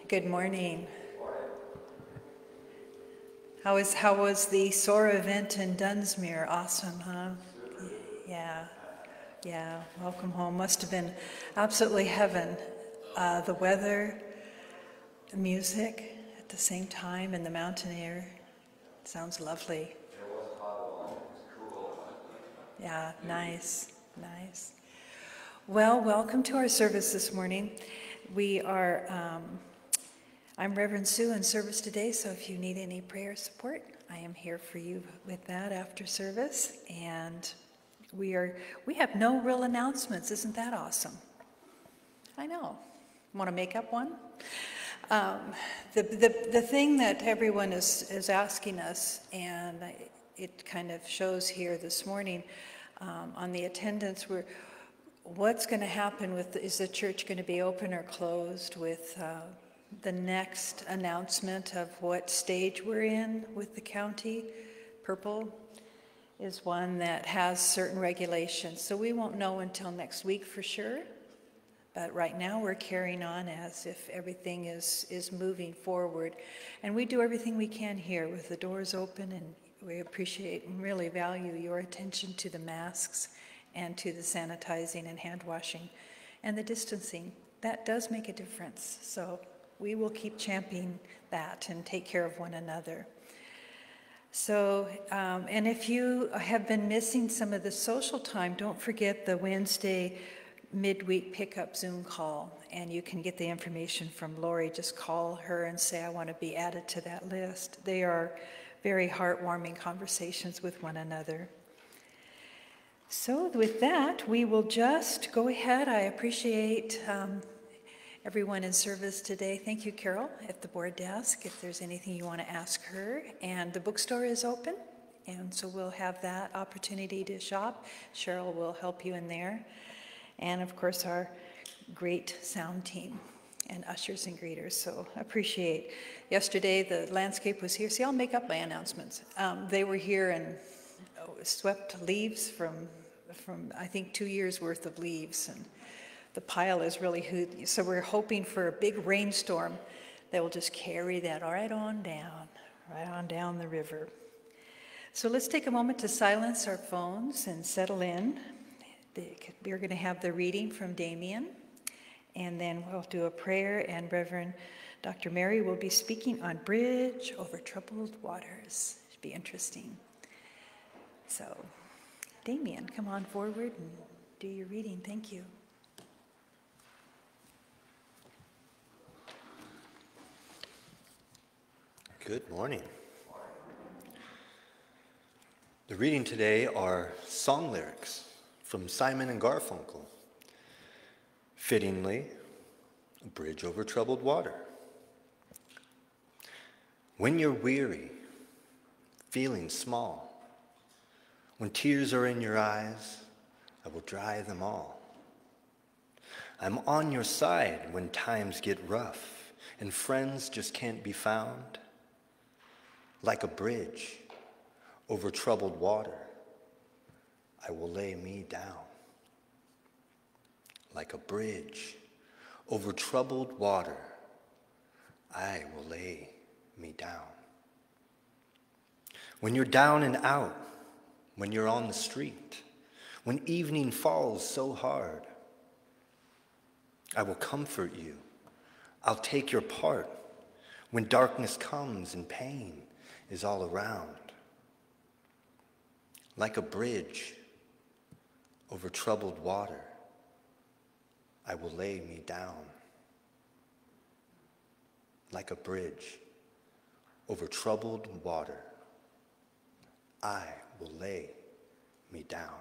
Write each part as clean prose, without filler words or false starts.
Good morning. How was the SOAR event in Dunsmuir? Awesome, huh? Yeah. Welcome home. Must have been absolutely heaven. The weather, the music at the same time, and the mountain air. Sounds lovely. It was hot. It was cool. Yeah, nice. Well, welcome to our service this morning. I'm Reverend Sue in service today, so if you need any prayer support, I am here for you with that after service. And we have no real announcements. Isn't that awesome? I know. Want to make up one? The thing that everyone is asking us, and it kind of shows here this morning on the attendance, what's going to happen is the church going to be open or closed with the next announcement of what stage we're in with the county. Purple is one that has certain regulations, so we won't know until next week for sure. But right now we're carrying on as if everything is moving forward. And we do everything we can here with the doors open, and we appreciate and really value your attention to the masks and to the sanitizing and hand washing and the distancing. That does make a difference. So we will keep championing that and take care of one another. So, and if you have been missing some of the social time, don't forget the Wednesday midweek pickup Zoom call, and you can get the information from Lori. Just call her and say, I want to be added to that list. They are very heartwarming conversations with one another. So with that, we will just go ahead. I appreciate everyone in service today. Thank you, Carol, at the board desk, if there's anything you want to ask her. And the bookstore is open, and so we'll have that opportunity to shop. Cheryl will help you in there. And of course, our great sound team and ushers and greeters, so appreciate. Yesterday, the landscape was here. See, I'll make up my announcements. They were here and swept leaves from I think 2 years worth of leaves, and the pile is really huge. So we're hoping for a big rainstorm that will just carry that right on down the river. So let's take a moment to silence our phones and settle in. We're going to have the reading from Damien, and then we'll do a prayer, and Reverend Dr. Mary will be speaking on Bridge Over Troubled Waters. Should be interesting. So, Damien, come on forward and do your reading. Thank you. Good morning. The reading today are song lyrics from Simon and Garfunkel. Fittingly, A Bridge Over Troubled Water. When you're weary, feeling small, when tears are in your eyes, I will dry them all. I'm on your side when times get rough and friends just can't be found. Like a bridge over troubled water, I will lay me down. Like a bridge over troubled water, I will lay me down. When you're down and out, when you're on the street, when evening falls so hard, I will comfort you. I'll take your part when darkness comes and pain is all around. Like a bridge over troubled water, I will lay me down. Like a bridge over troubled water, I will lay me down.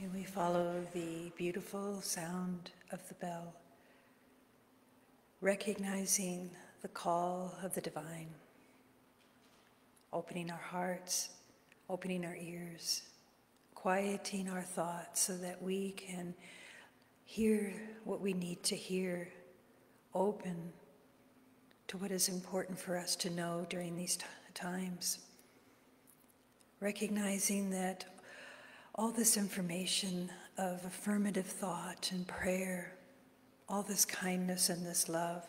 And we follow the beautiful sound of the bell, recognizing the call of the divine, opening our hearts, opening our ears, quieting our thoughts so that we can hear what we need to hear, open to what is important for us to know during these times. Recognizing that all this information of affirmative thought and prayer, all this kindness and this love,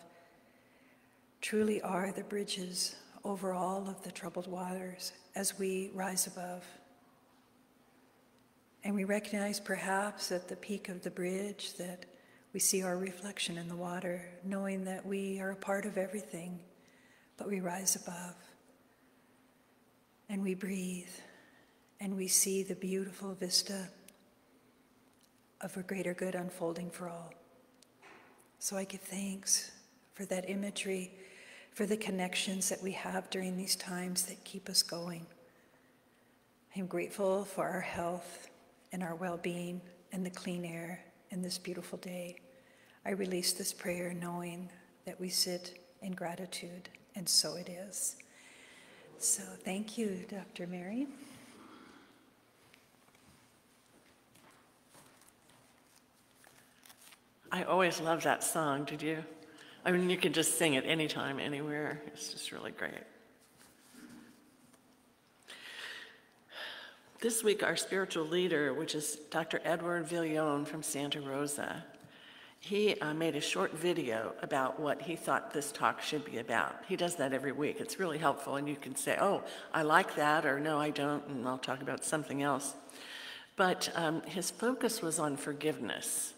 truly are the bridges over all of the troubled waters as we rise above. And we recognize perhaps at the peak of the bridge that we see our reflection in the water, knowing that we are a part of everything, but we rise above. And we breathe, and we see the beautiful vista of a greater good unfolding for all. So I give thanks for that imagery, for the connections that we have during these times that keep us going. I'm grateful for our health and our well-being and the clean air and this beautiful day. I release this prayer knowing that we sit in gratitude, and so it is. So thank you, Dr. Mary. I always love that song, did you? I mean, you can just sing it anytime, anywhere. It's just really great. This week, our spiritual leader, which is Dr. Edward Villon from Santa Rosa, he made a short video about what he thought this talk should be about. He does that every week. It's really helpful, and you can say, oh, I like that, or no, I don't, and I'll talk about something else. But his focus was on forgiveness,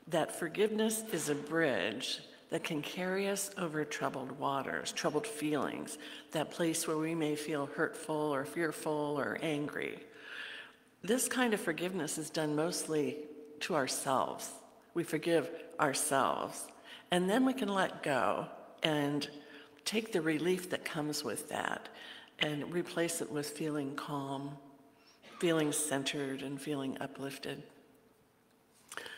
that forgiveness is a bridge that can carry us over troubled waters, troubled feelings, that place where we may feel hurtful or fearful or angry. This kind of forgiveness is done mostly to ourselves. We forgive ourselves, and then we can let go and take the relief that comes with that and replace it with feeling calm, feeling centered, and feeling uplifted.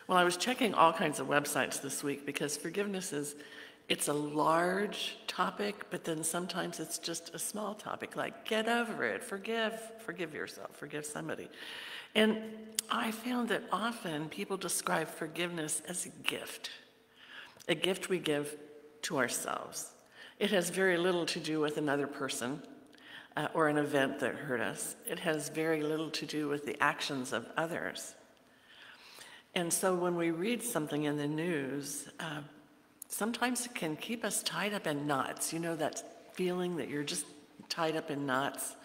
Well, I was checking all kinds of websites this week because forgiveness it's a large topic, but then sometimes it's just a small topic, like get over it, forgive yourself, forgive somebody. And I found that often people describe forgiveness as a gift we give to ourselves. It has very little to do with another person or an event that hurt us. It has very little to do with the actions of others. And so when we read something in the news, sometimes it can keep us tied up in knots. You know that feeling that you're just tied up in knots?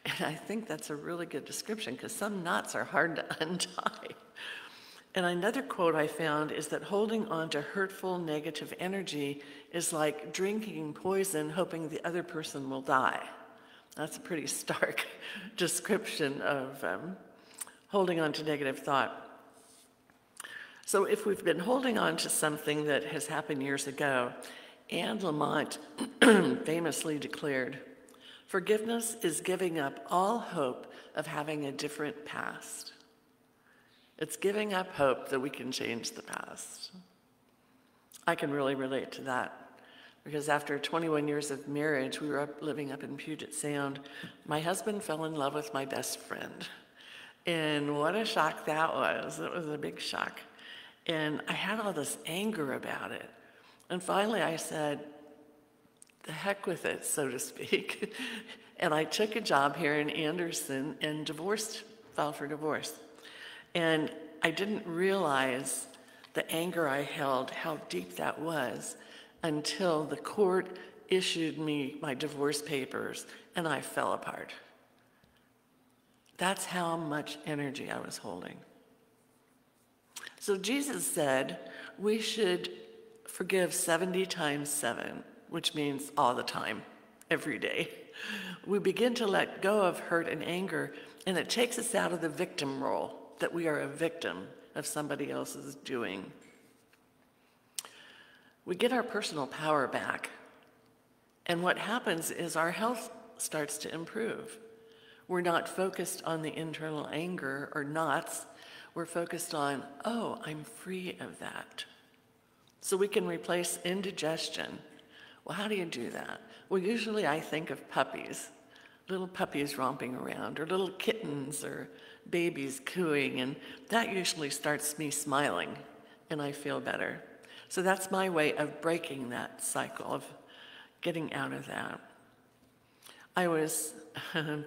And I think that's a really good description because some knots are hard to untie. And another quote I found is that holding on to hurtful, negative energy is like drinking poison hoping the other person will die. That's a pretty stark description of holding on to negative thought. So if we've been holding on to something that has happened years ago, Anne Lamott famously declared, forgiveness is giving up all hope of having a different past. It's giving up hope that we can change the past. I can really relate to that because after 21 years of marriage, we were living up in Puget Sound. My husband fell in love with my best friend. And what a shock that was. It was a big shock. And I had all this anger about it. And finally I said, the heck with it, so to speak. And I took a job here in Anderson and filed for divorce. And I didn't realize the anger I held, how deep that was, until the court issued me my divorce papers and I fell apart. That's how much energy I was holding. So Jesus said we should forgive 70 times 7, which means all the time, every day. We begin to let go of hurt and anger, and it takes us out of the victim role, that we are a victim of somebody else's doing. We get our personal power back, and what happens is our health starts to improve. We're not focused on the internal anger or knots. we're focused on, oh, I'm free of that. So we can replace indigestion. Well, how do you do that? Well, usually I think of puppies, little puppies romping around, or little kittens, or babies cooing, and that usually starts me smiling, and I feel better. So that's my way of breaking that cycle, of getting out of that. I was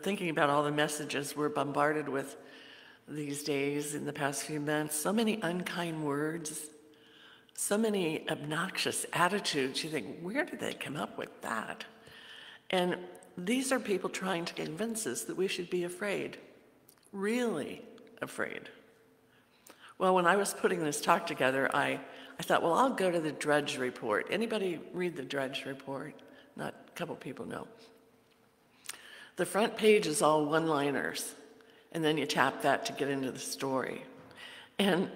thinking about all the messages we're bombarded with these days in the past few months. So many unkind words, so many obnoxious attitudes. You think, where did they come up with that? And these are people trying to convince us that we should be afraid, really afraid. Well, when I was putting this talk together, I thought, well, I'll go to the Drudge Report. Anybody read the Drudge Report? Not a couple people know. The front page is all one-liners, and then you tap that to get into the story. And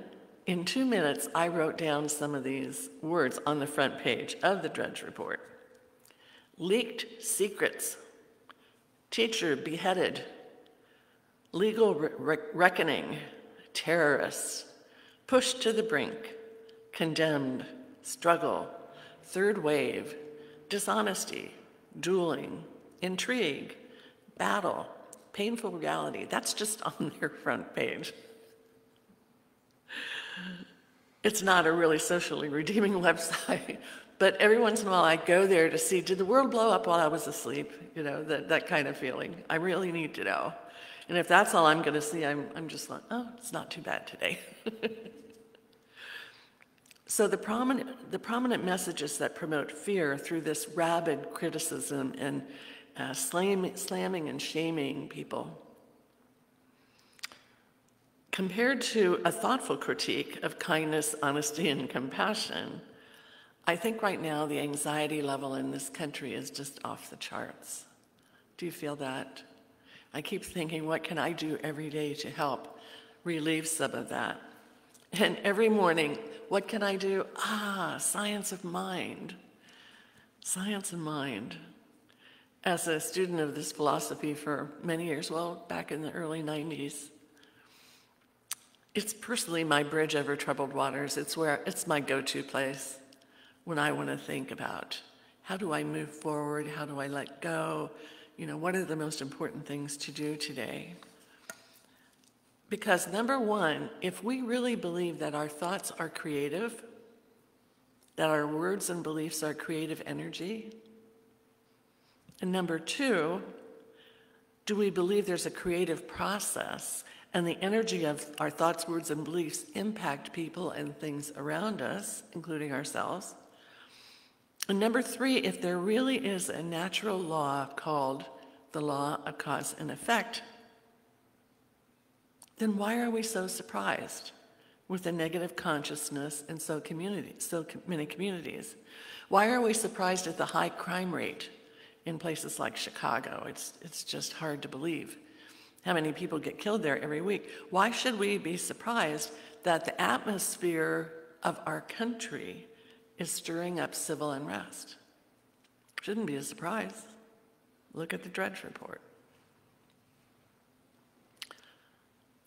in 2 minutes, I wrote down some of these words on the front page of the Drudge Report. Leaked secrets, teacher beheaded, legal reckoning, terrorists, pushed to the brink, condemned, struggle, third wave, dishonesty, dueling, intrigue, battle, painful reality. That's just on their front page. It's not a really socially redeeming website, but every once in a while I go there to see, did the world blow up while I was asleep? You know, that kind of feeling. I really need to know. And if that's all I'm going to see, I'm just like, oh, it's not too bad today. So the prominent messages that promote fear through this rabid criticism and slamming and shaming people, compared to a thoughtful critique of kindness, honesty, and compassion, I think right now the anxiety level in this country is just off the charts. Do you feel that? I keep thinking, what can I do every day to help relieve some of that? And every morning, what can I do? Science of mind. Science of mind. As a student of this philosophy for many years, well, back in the early 90s, it's personally my bridge over troubled waters. It's my go-to place when I want to think about how do I move forward, how do I let go, what are the most important things to do today? Because number one, if we really believe that our thoughts are creative, that our words and beliefs are creative energy, and number two, do we believe there's a creative process and the energy of our thoughts, words, and beliefs impact people and things around us, including ourselves? And number three, if there really is a natural law called the law of cause and effect, then why are we so surprised with the negative consciousness in so many communities? Why are we surprised at the high crime rate in places like Chicago? It's just hard to believe how many people get killed there every week. Why should we be surprised that the atmosphere of our country is stirring up civil unrest? Shouldn't be a surprise. Look at the Drudge Report.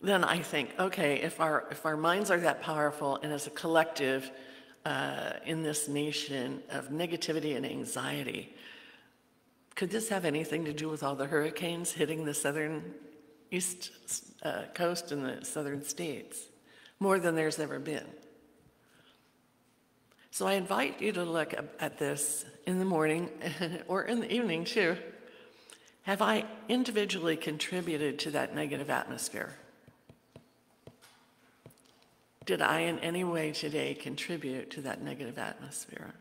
Then I think, okay, if our minds are that powerful, and as a collective in this nation of negativity and anxiety, could this have anything to do with all the hurricanes hitting the southern east coast and the southern states? More than there's ever been. So I invite you to look at this in the morning or in the evening too. Have I individually contributed to that negative atmosphere? Did I in any way today contribute to that negative atmosphere?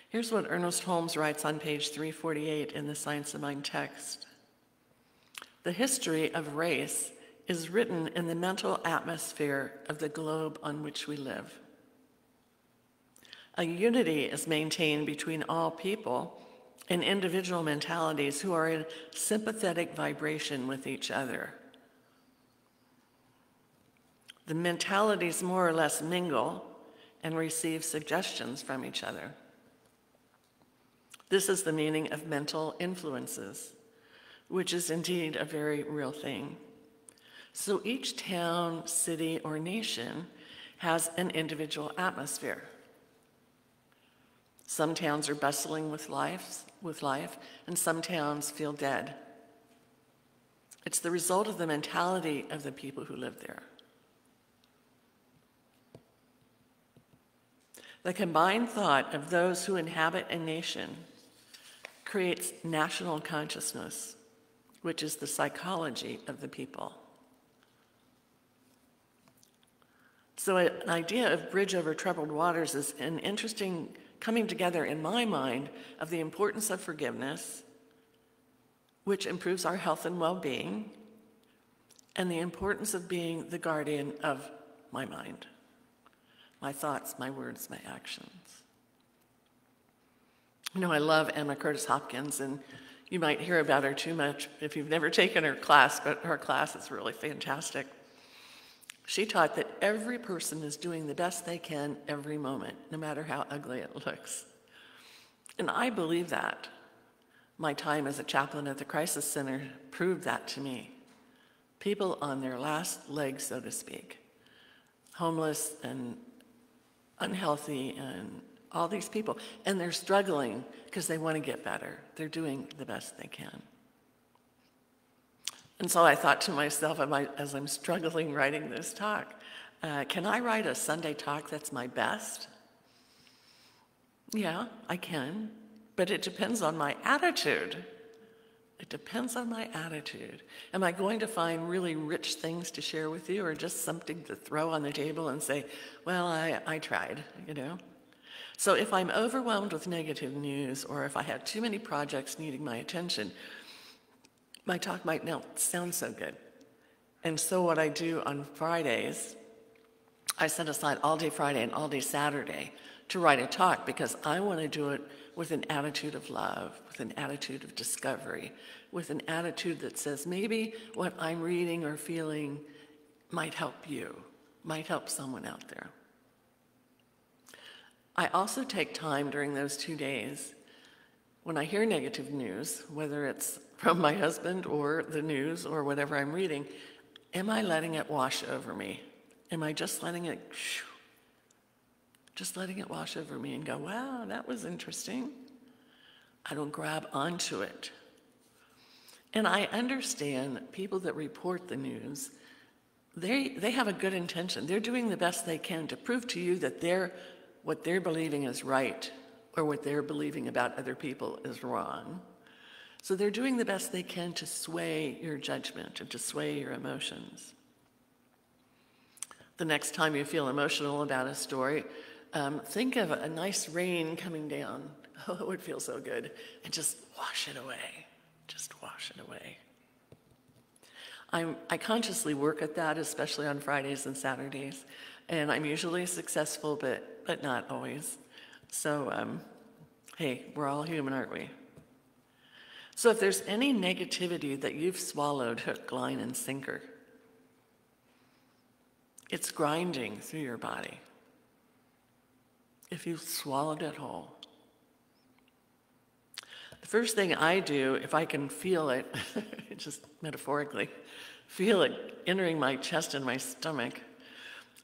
Here's what Ernest Holmes writes on page 348 in the Science of Mind text. The history of race is written in the mental atmosphere of the globe on which we live. A unity is maintained between all people and individual mentalities who are in sympathetic vibration with each other. The mentalities more or less mingle and receive suggestions from each other. This is the meaning of mental influences, which is indeed a very real thing. So each town, city, or nation has an individual atmosphere. Some towns are bustling with life, and some towns feel dead. It's the result of the mentality of the people who live there. The combined thought of those who inhabit a nation creates national consciousness, which is the psychology of the people. So an idea of bridge over troubled waters is an interesting coming together in my mind of the importance of forgiveness, which improves our health and well-being, and the importance of being the guardian of my mind, my thoughts, my words, my actions. You know, I love Emma Curtis Hopkins, and you might hear about her too much if you've never taken her class, but her class is really fantastic. She taught that every person is doing the best they can every moment, no matter how ugly it looks. And I believe that. My time as a chaplain at the Crisis Center proved that to me. People on their last legs, so to speak, homeless and unhealthy and all these people, and they're struggling because they want to get better. They're doing the best they can. And so I thought to myself, as I'm struggling writing this talk, can I write a Sunday talk that's my best? Yeah, I can, but it depends on my attitude. It depends on my attitude. Am I going to find really rich things to share with you, or just something to throw on the table and say, well, I tried, you know? So if I'm overwhelmed with negative news, or if I have too many projects needing my attention, my talk might not sound so good. And so what I do on Fridays, I set aside all day Friday and all day Saturday to write a talk, because I want to do it with an attitude of love, with an attitude of discovery, with an attitude that says maybe what I'm reading or feeling might help you, might help someone out there. I also take time during those 2 days when I hear negative news, whether it's from my husband or the news or whatever I'm reading, am I letting it wash over me? Am I just letting it wash over me and go, wow, that was interesting? I don't grab onto it. And I understand people that report the news, they have a good intention. They're doing the best they can to prove to you that what they're believing is right, or what they're believing about other people is wrong. So they're doing the best they can to sway your judgment and to sway your emotions. The next time you feel emotional about a story, think of a nice rain coming down. Oh, it would feel so good. And just wash it away. Just wash it away. I consciously work at that, especially on Fridays and Saturdays. And I'm usually successful, but not always. So, hey, we're all human, aren't we? So if there's any negativity that you've swallowed hook, line, and sinker, it's grinding through your body. If you've swallowed it whole. The first thing I do, if I can feel it, just metaphorically, feel it entering my chest and my stomach,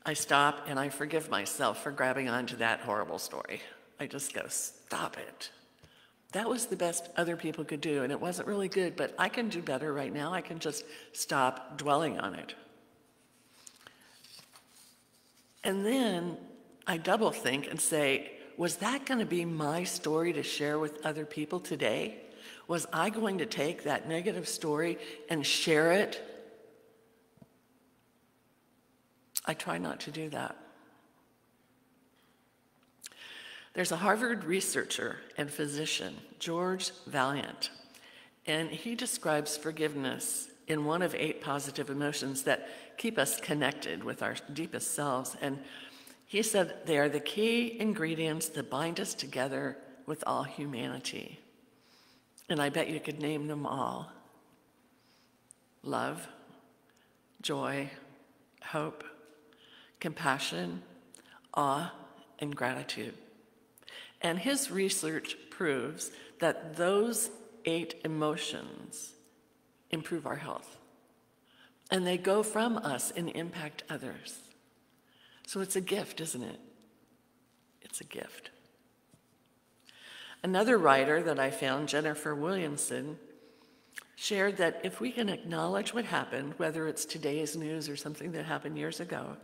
I stop and I forgive myself for grabbing onto that horrible story. I just go, stop it. That was the best other people could do, and it wasn't really good, but I can do better right now. I can just stop dwelling on it. And then I double think and say, was that going to be my story to share with other people today? Was I going to take that negative story and share it? I try not to do that. There's a Harvard researcher and physician, George Valiant, and he describes forgiveness in one of 8 positive emotions that keep us connected with our deepest selves. And he said they are the key ingredients that bind us together with all humanity. And I bet you could name them all. Love, joy, hope, compassion, awe, and gratitude. And his research proves that those 8 emotions improve our health. and they go from us and impact others. So it's a gift, isn't it? It's a gift. Another writer that I found, Jennifer Williamson, shared that if we can acknowledge what happened, whether it's today's news or something that happened years ago,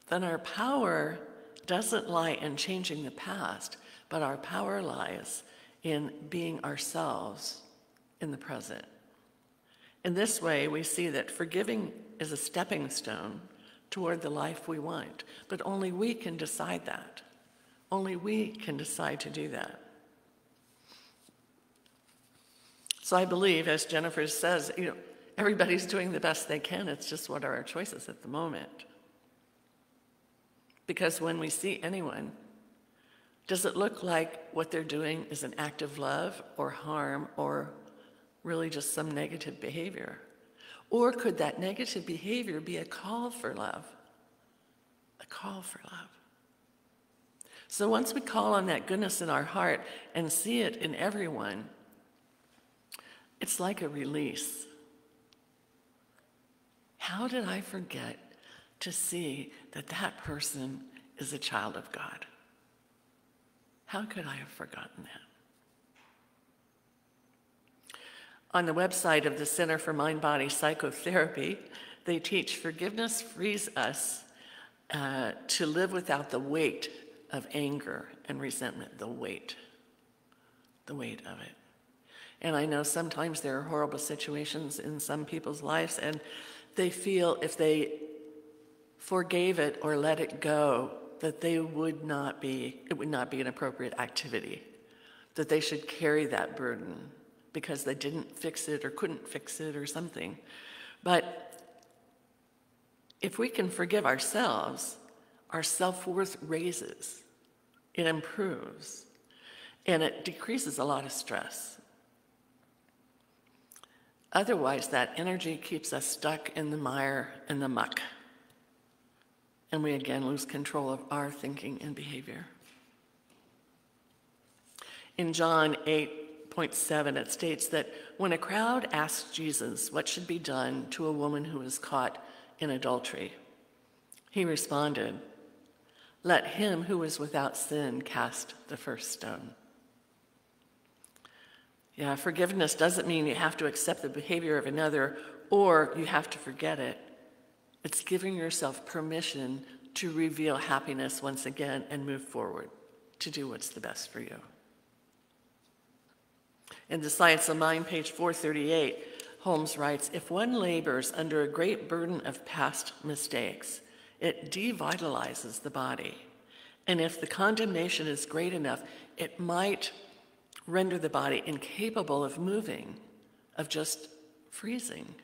then our power doesn't lie in changing the past, but our power lies in being ourselves in the present. In this way, we see that forgiving is a stepping stone toward the life we want, but only we can decide that. Only we can decide to do that. So I believe, as Jennifer says, everybody's doing the best they can. It's just what are our choices at the moment. Because when we see anyone, does it look like what they're doing is an act of love or harm or really just some negative behavior? Or could that negative behavior be a call for love? A call for love. So once we call on that goodness in our heart and see it in everyone, it's like a release. How did I forget to see that that person is a child of God? How could I have forgotten that? On the website of the Center for Mind-Body Psychotherapy, they teach forgiveness frees us to live without the weight of anger and resentment, the weight of it. And I know sometimes there are horrible situations in some people's lives, and they feel if they forgave it or let it go, that it would not be an appropriate activity, that they should carry that burden because they didn't fix it or couldn't fix it or something. But if we can forgive ourselves, our self-worth raises, it improves, and it decreases a lot of stress. Otherwise, that energy keeps us stuck in the mire and the muck, and we again lose control of our thinking and behavior. In John 8:7, it states that when a crowd asked Jesus what should be done to a woman who was caught in adultery, he responded, "Let him who is without sin cast the first stone." Yeah, forgiveness doesn't mean you have to accept the behavior of another or you have to forget it. It's giving yourself permission to reveal happiness once again and move forward to do what's the best for you. In The Science of Mind, page 438, Holmes writes, "If one labors under a great burden of past mistakes, it devitalizes the body. And if the condemnation is great enough, it might render the body incapable of moving, of just freezing.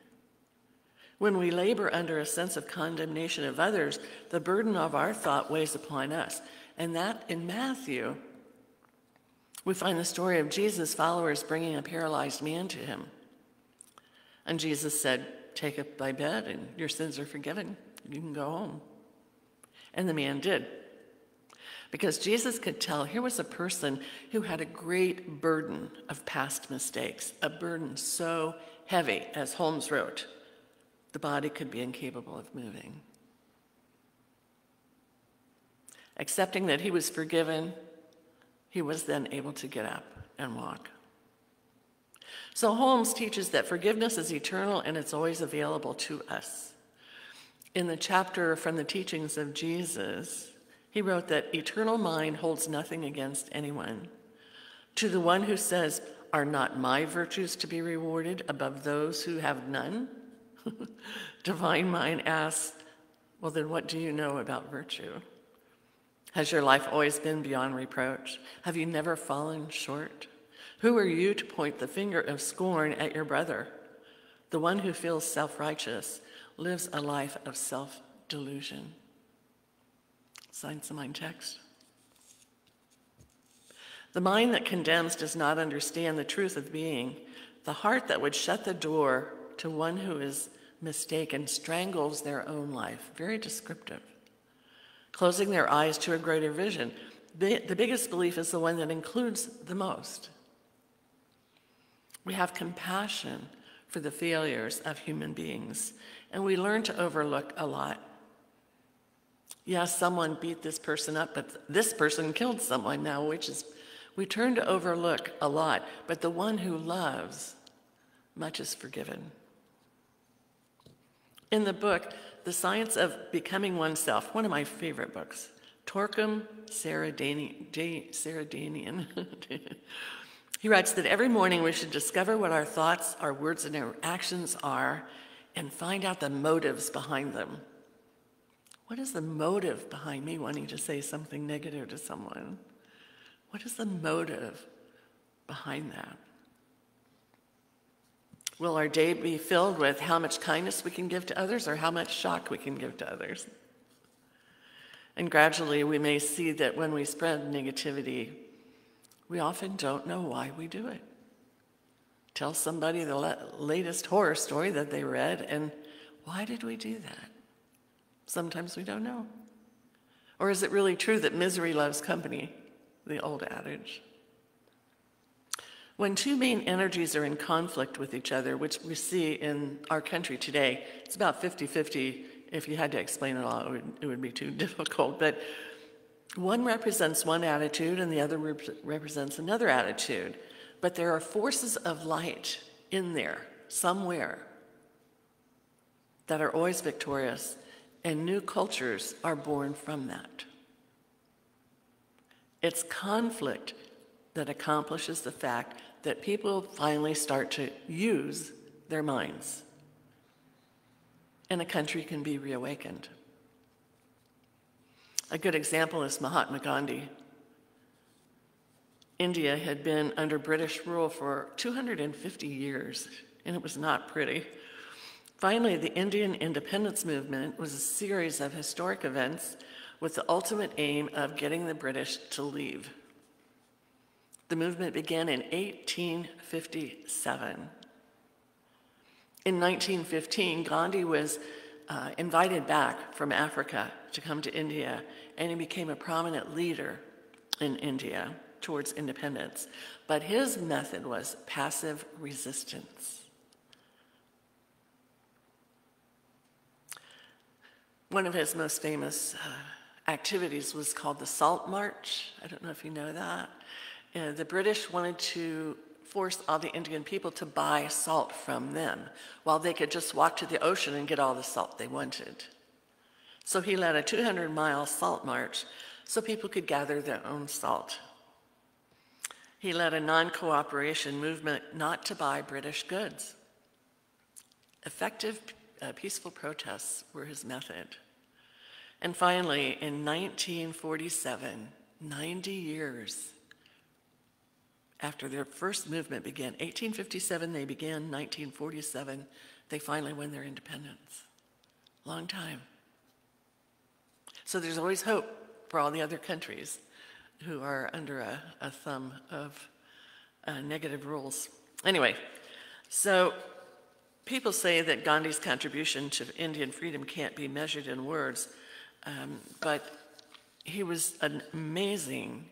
When we labor under a sense of condemnation of others, the burden of our thought weighs upon us." And that in Matthew, we find the story of Jesus' followers bringing a paralyzed man to him. And Jesus said, "Take up thy bed and your sins are forgiven. You can go home." And the man did. Because Jesus could tell here was a person who had a great burden of past mistakes, a burden so heavy, as Holmes wrote, the body could be incapable of moving. Accepting that he was forgiven, he was then able to get up and walk. So Holmes teaches that forgiveness is eternal and it's always available to us. In the chapter from the teachings of Jesus, he wrote that eternal mind holds nothing against anyone. To the one who says, "Are not my virtues to be rewarded above those who have none?" Divine mind asks, well, then what do you know about virtue? Has your life always been beyond reproach? Have you never fallen short? Who are you to point the finger of scorn at your brother? The one who feels self-righteous lives a life of self-delusion. Science of Mind text. The mind that condemns does not understand the truth of being. The heart that would shut the door to one who is mistaken strangles their own life. Very descriptive. Closing their eyes to a greater vision. The biggest belief is the one that includes the most. We have compassion for the failures of human beings, and we learn to overlook a lot. Yes, someone beat this person up, but this person killed someone now, we turn to overlook a lot, but the one who loves, much is forgiven. In the book, The Science of Becoming Oneself, one of my favorite books, Torquem Saradanian, he writes that every morning we should discover what our thoughts, our words, and our actions are and find out the motives behind them. What is the motive behind me wanting to say something negative to someone? What is the motive behind that? Will our day be filled with how much kindness we can give to others or how much shock we can give to others? And gradually we may see that when we spread negativity, we often don't know why we do it. Tell somebody the latest horror story that they read, and why did we do that? Sometimes we don't know. Or is it really true that misery loves company, the old adage? When two main energies are in conflict with each other, which we see in our country today, it's about 50-50. If you had to explain it all, it would be too difficult. But one represents one attitude and the other represents another attitude. But there are forces of light in there, somewhere, that are always victorious, and new cultures are born from that. It's conflict that accomplishes the fact that people finally start to use their minds, and a country can be reawakened. A good example is Mahatma Gandhi. India had been under British rule for 250 years, and it was not pretty. Finally, the Indian independence movement was a series of historic events with the ultimate aim of getting the British to leave. The movement began in 1857. In 1915, Gandhi was invited back from Africa to come to India, and he became a prominent leader in India towards independence. But his method was passive resistance. One of his most famous activities was called the Salt March. I don't know if you know that. The British wanted to force all the Indian people to buy salt from them, while they could just walk to the ocean and get all the salt they wanted. So he led a 200-mile salt march so people could gather their own salt. He led a non-cooperation movement not to buy British goods. Effective, peaceful protests were his method. And finally, in 1947, 90 years after their first movement began, 1857 they began, 1947 they finally won their independence. Long time. So there's always hope for all the other countries who are under a thumb of negative rules. Anyway, so people say that Gandhi's contribution to Indian freedom can't be measured in words, but he was an amazing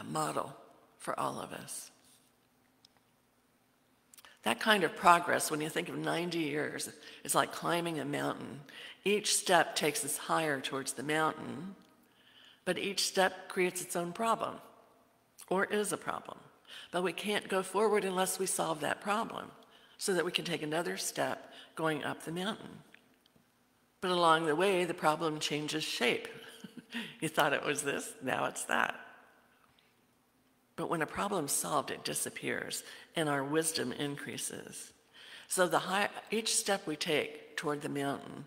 model for all of us. That kind of progress, when you think of 90 years, is like climbing a mountain. Each step takes us higher towards the mountain, but each step creates its own problem, or is a problem. But we can't go forward unless we solve that problem, so that we can take another step going up the mountain. But along the way, the problem changes shape. You thought it was this, now it's that. But when a problem's solved, it disappears, and our wisdom increases. So each step we take toward the mountain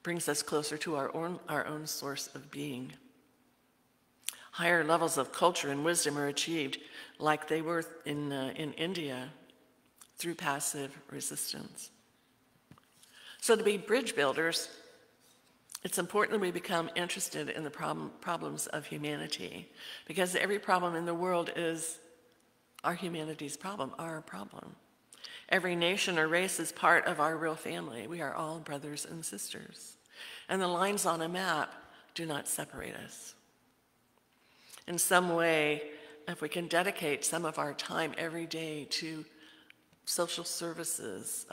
brings us closer to our own source of being. Higher levels of culture and wisdom are achieved, like they were in India, through passive resistance. So to be bridge builders, it's important that we become interested in the problems of humanity, because every problem in the world is our humanity's problem, our problem. Every nation or race is part of our real family. We are all brothers and sisters. And the lines on a map do not separate us. In some way, if we can dedicate some of our time every day to social services,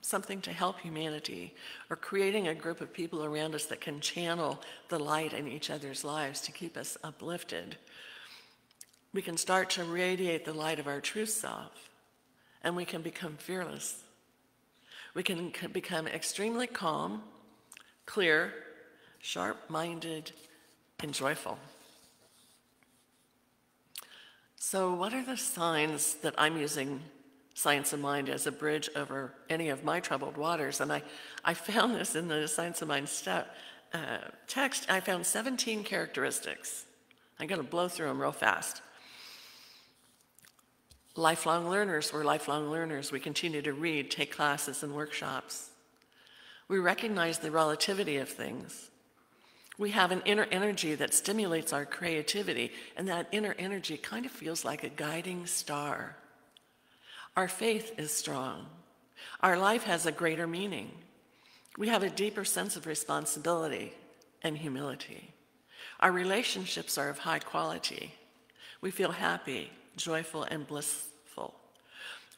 something to help humanity, or creating a group of people around us that can channel the light in each other's lives to keep us uplifted, we can start to radiate the light of our true self, and we can become fearless. We can become extremely calm, clear, sharp-minded, and joyful. So what are the signs that I'm using Science of Mind as a bridge over any of my troubled waters? And I found this in the Science of Mind text. I found 17 characteristics. I'm going to blow through them real fast. Lifelong learners, we're lifelong learners. We continue to read, take classes and workshops. We recognize the relativity of things. We have an inner energy that stimulates our creativity, and that inner energy kind of feels like a guiding star. Our faith is strong. Our life has a greater meaning. We have a deeper sense of responsibility and humility. Our relationships are of high quality. We feel happy, joyful, and blissful.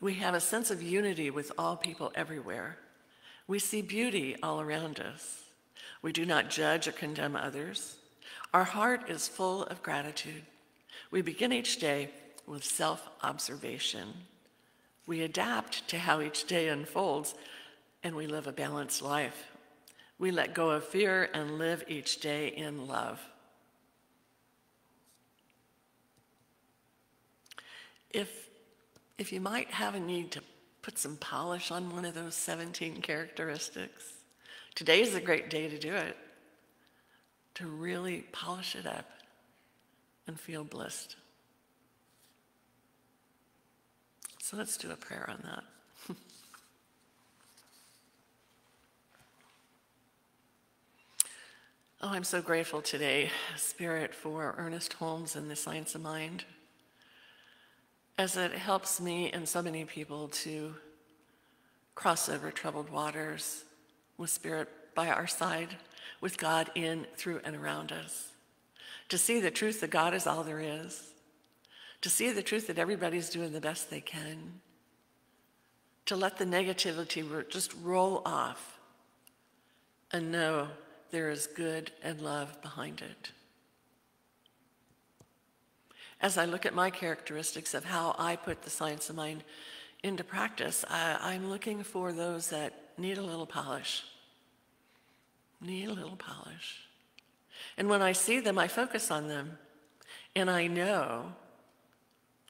We have a sense of unity with all people everywhere. We see beauty all around us. We do not judge or condemn others. Our heart is full of gratitude. We begin each day with self-observation. We adapt to how each day unfolds, and we live a balanced life. We let go of fear and live each day in love. If you might have a need to put some polish on one of those 17 characteristics, today is a great day to do it, to really polish it up and feel blissed. So let's do a prayer on that. Oh, I'm so grateful today, Spirit, for Ernest Holmes and the Science of Mind, as it helps me and so many people to cross over troubled waters with Spirit by our side, with God in, through, and around us, to see the truth that God is all there is, to see the truth that everybody's doing the best they can, to let the negativity just roll off and know there is good and love behind it. As I look at my characteristics of how I put the Science of Mind into practice, I'm looking for those that need a little polish. Need a little polish. And when I see them, I focus on them. And I know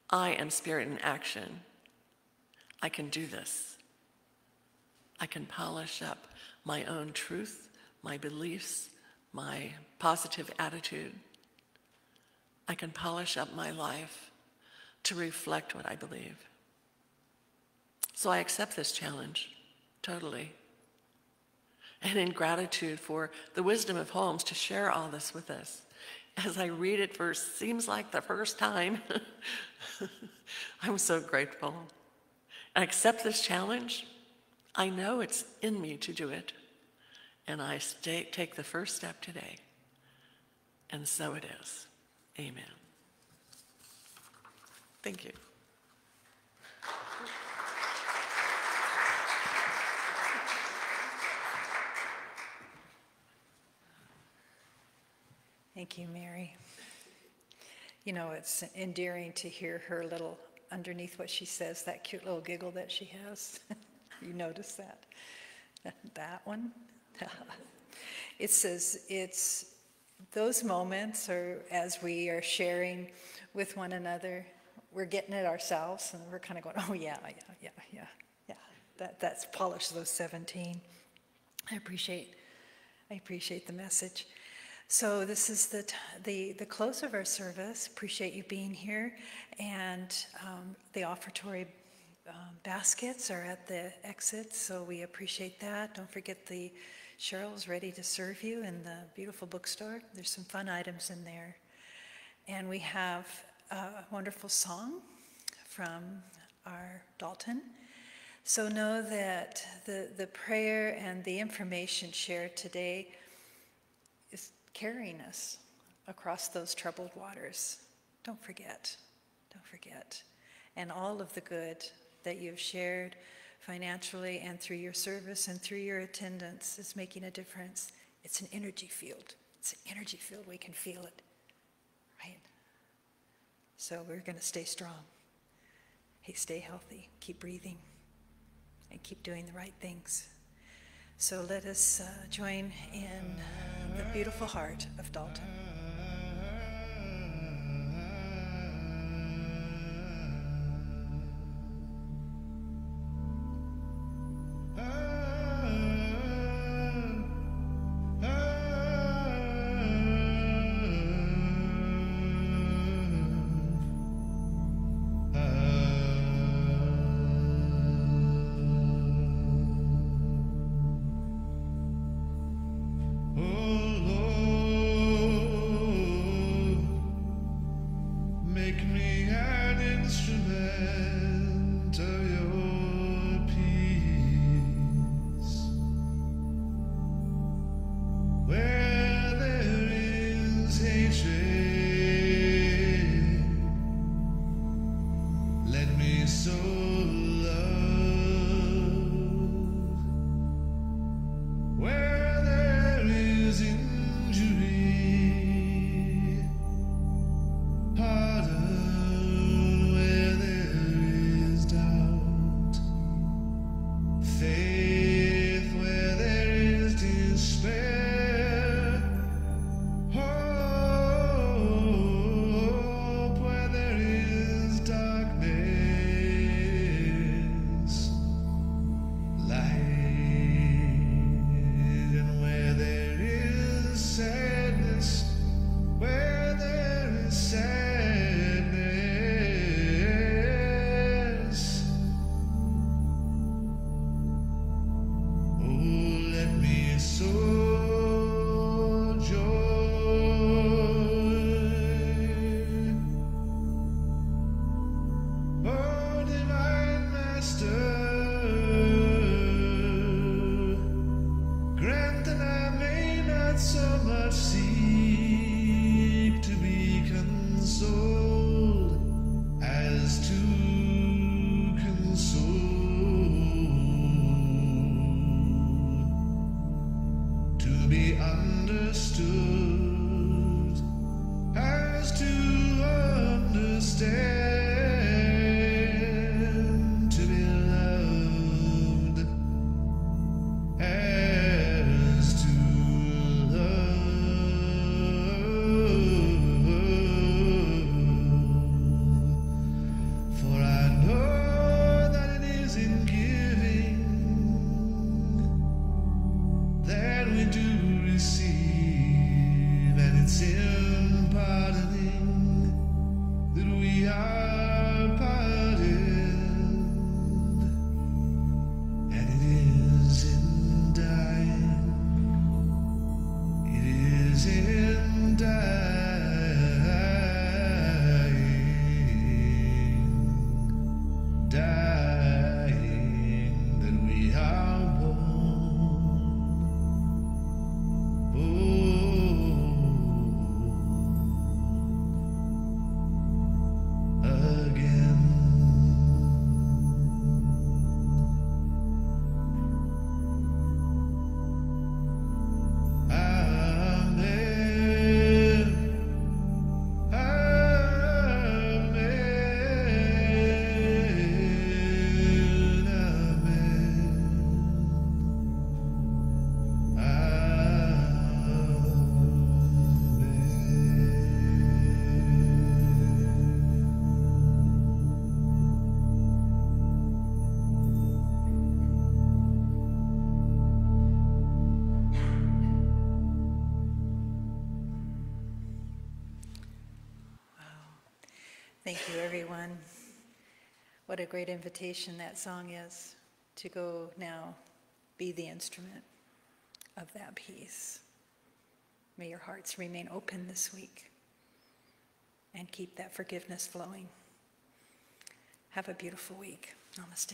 I am Spirit in action. I can do this. I can polish up my own truth, my beliefs, my positive attitude. I can polish up my life to reflect what I believe. So I accept this challenge, totally. And in gratitude for the wisdom of Holmes to share all this with us. As I read it for seems like the first time, I'm so grateful. I accept this challenge. I know it's in me to do it. And I take the first step today. And so it is. Amen. Thank you. Thank you, Mary. You know, it's endearing to hear her little, underneath what she says, that cute little giggle that she has. You notice that? That one? It says it's those moments, or as we are sharing with one another, we're getting it ourselves, and we're kind of going, oh yeah. That's polished those 17. I appreciate the message. So this is the close of our service. Appreciate you being here, and the offertory baskets are at the exit, so we appreciate that. Don't forget the Cheryl's ready to serve you in the beautiful bookstore. There's some fun items in there. And we have a wonderful song from our Dalton. So know that the prayer and the information shared today is carrying us across those troubled waters. Don't forget. And all of the good that you've shared financially and through your service and through your attendance is making a difference. It's an energy field. It's an energy field. We can feel it, right? So we're going to stay strong. Hey, stay healthy. Keep breathing. And keep doing the right things. So let us join in the beautiful heart of Dalton. Thank you, everyone. What a great invitation that song is, to go now be the instrument of that peace. May your hearts remain open this week and keep that forgiveness flowing. Have a beautiful week. Namaste.